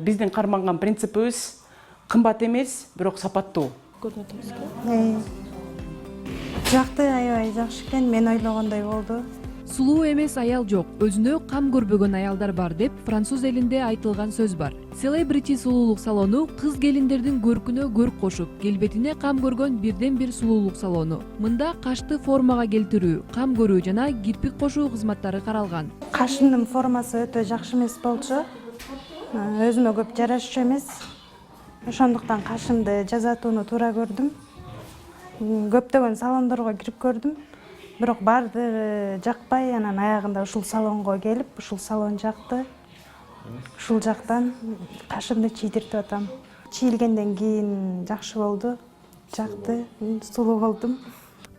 Биздин карманган принципибиз кымбат эмес, бирок сапаттуу. Жакты, аябай жакшы экен. Мен ойлогондой болду. Сулуу эмес аял жок, өзүнө кам көрбөгөн аялдар бар деп француз элинде айтылган сөз бар. Celebrity сулуулук салону кыз келиндердин көркүнө көрк кошуп, келбетине кам көргөн бирден бир сулуулук салону. Мында кашты формага келтирүү, кам көрүү жана кирпик кошуу кызматтары каралган. Кашымдын формасы өтө жакшы эмес болчу. Өзүмө көп жарашчу эмес. Ошондуктан кашымды жазатууну туура көрдүм. Көптөгөн салондорго кирип көрдүм. Бирок баардыгы жакпай, анан аягында ушул салонго келип, ушул салон жакты. Ушул жактан кашымды чийдиртип атам. Чийилгенден кийин жакшы болду. Жакты, сулуу болдум.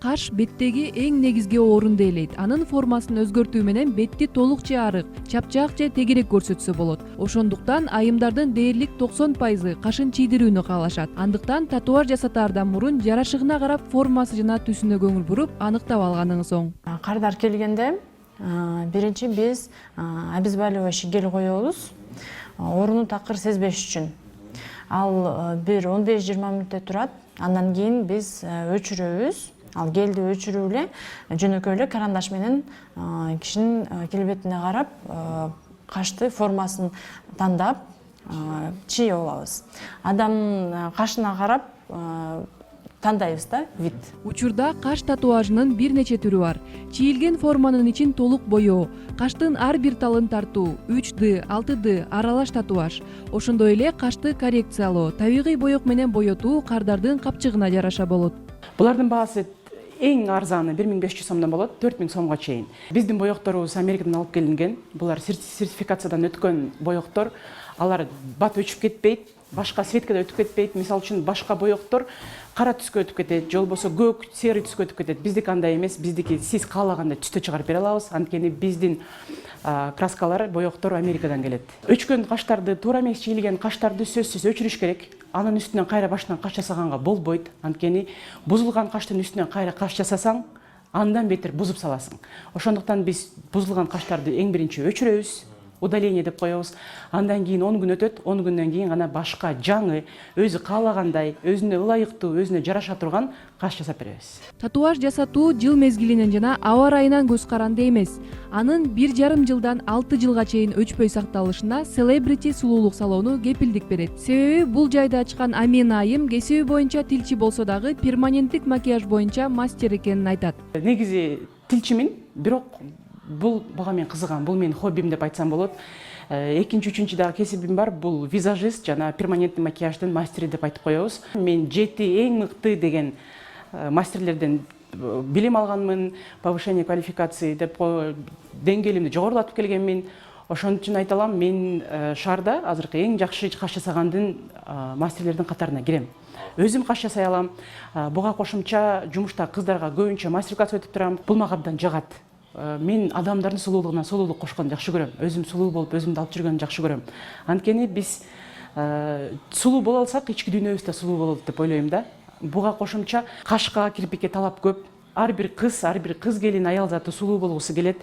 Каш беттеги эң негизги орунду ээлейт. Анын формасын өзгөртүү менен бетти толук же арык, чапчак же тегерек көрсөтсө болот. Ошондуктан айымдардын дээрлик 90% кашын чийдирүүнү каалашат. Андыктан татуаж жасатаардан мурун жарашыгына карап формасы жана түсүнө көңүл буруп, аныктап алганыңыз оң. Кардар келгенде биринчи биз обезболивающий гель коебуз. Ооруну такыр сезбеш үчүн. Ал бир 15-20 мүнөттө турат. Андан кийин биз өчүрөбүз. Ал гелди өчүрүп эле жөнөкөй эле карандаш менен кишинин келбетине карап, кашты формасын тандап чийип алабыз. Адамдын кашына карап тандайбыз да вид. Учурда каш татуажынын бир нече түрү бар. Чийилген форманын ичин толук боёо, каштын ар бир талын тартуу, 3D, 6D аралаш татуаж. Ошондой эле кашты коррекциялоо, табигый боек менен боетуу кардардын капчыгына жараша болот. Булардын баасы эң арзаны 1500 сомдон болот, 4000 сомго чейин. Биздин боекторубуз Америкадан алып келинген. Булар сертификациядан өткөн боектор. Алар бат өчүп кетпейт, башка светкада өтүп кетпейт. Мисалы үчүн башка боектор кара түскө өтүп кетет, же болбосо көк, серый түскө өтүп кетет. Биздики андай эмес. Биздики сиз каалагандай түстө чыгарып бере алабыз. Анткени биздин краскалар, боектор Америкадан келет. Өчкөн каштарды, туура эмес чийилген каштарды сөзсүз өчүрүш керек. Анын үстүнөн кайра башынан каш жасаганга болбойт. Анткени бузулган каштын үстүнөн кайра каш жасасаң, андан бетер бузуп саласың. Ошондуктан биз бузулган каштарды эң биринчи өчүрөбүз, удаление деп коебуз. Андан кийин 10 күн өтөт, 10 күндөн кийин гана башка жаңы, өзү каалагандай, өзүнө ылайыктуу, өзүнө жараша турган каш жасап беребиз. Татуаж жасатуу жыл мезгилинен жана аба ырайынан көз каранды эмес. Анын 1,5 жылдан 6 жылга чейин өчпөй сакталышына Celebrity сулуулук салону кепилдик берет. Себеби бул жайда ачкан Амина айым кесиби боюнча тилчи болсо дагы перманенттик макияж боюнча мастер экенин айтат. Негизи тилчимин, бирок бул буга мен кызыгам, бул менин хоббим деп айтсам болот. Экинчи, үчүнчү дагы кесибим бар, бул визажист жана перманентный макияждын мастери деп айтып коебуз. Мен 7 эң мыкты деген мастерлерден билим алганмын, повышение квалификации деп деңгээлимди жогорулатып келгенмин. Ошон үчүн айта алам, мен шаарда азыркы эң жакшы каш жасагандын мастерлердин катарына кирем. Өзүм каш жасай алам. Буга кошумча жумушта кыздарга көбүнчө мастер-класс өтүп турам. Бул мага абдан жагат. Мен адамдардын сулуулугуна сулуулук кошконду жакшы көрөм. Өзүм сулуу болуп, өзүмдү алып жүргөндү жакшы көрөм. Анткени биз сулуу боло алсак, ички дүйнөбүз да сулуу болот деп ойлойм да. Буга кошумча кашка, кирпикке талап көп. Ар бир кыз келин, аял заты сулуу болгусу келет.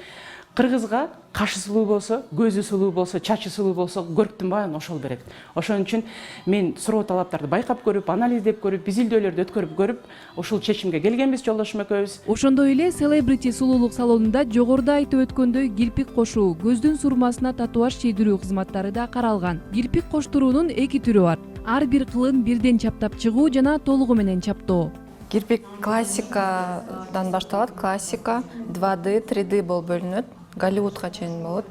Кыргызга кашы сулуу болсо, көзү сулуу болсо, чачы сулуу болсо, көрктүн баарын ошол берет. Ошон үчүн мен суроо талаптарды байкап көрүп, анализдеп көрүп, изилдөөлөрдү өткөрүп көрүп, ушул чечимге келгенбиз жолдошум экөөбүз. Ошондой эле Celebrity сулуулук салонунда жогоруда айтып өткөндөй кирпик кошуу, көздүн сурмасына татуаж чийдирүү кызматтары да каралган. Кирпик коштуруунун 2 түрү бар. Ар бир кылын бирден чаптап чыгуу жана толугу менен чаптоо. Кирпик классикадан башталат. Классика 2D, 3D болуп бөлүнөт. Голливудка чейин болот.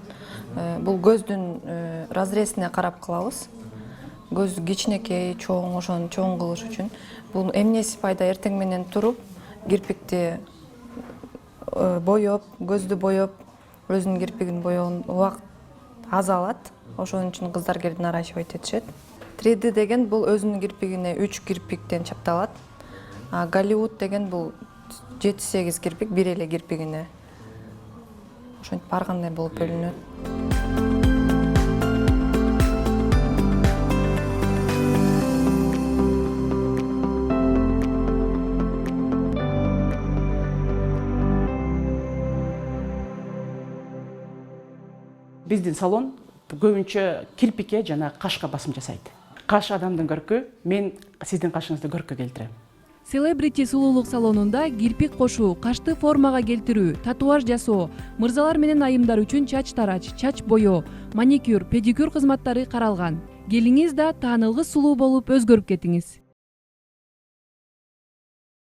Бул көздүн разрезине карап кылабыз. Көз кичинекей, чоң, ошону чоң кылыш үчүн. Бул эмнеси пайда? Эртең менен туруп, кирпикти боеп, көздү боеп, өзүнүн кирпигин боегон убакыт аз алат. Ошон үчүн кыздар келип наращивать этишет. 3D деген бул өзүнүн кирпигине 3 кирпиктен чапталат. Голливуд деген бул 7-8 кирпик бир эле кирпигине. Ошентип ар кандай болуп бөлүнөт. Биздин салон көбүнчө кирпикке жана кашка басым жасайт. Каш адамдын көркү, мен сиздин кашыңызды көрккө келтирем. Celebrity сулуулук салонунда кирпик кошуу, кашты формага келтирүү, татуаж жасоо, мырзалар менен айымдар үчүн чач тарач, чач боёо, маникюр, педикюр кызматтары каралган. Келиңиз да таанылгыс сулуу болуп өзгөрүп кетиңиз.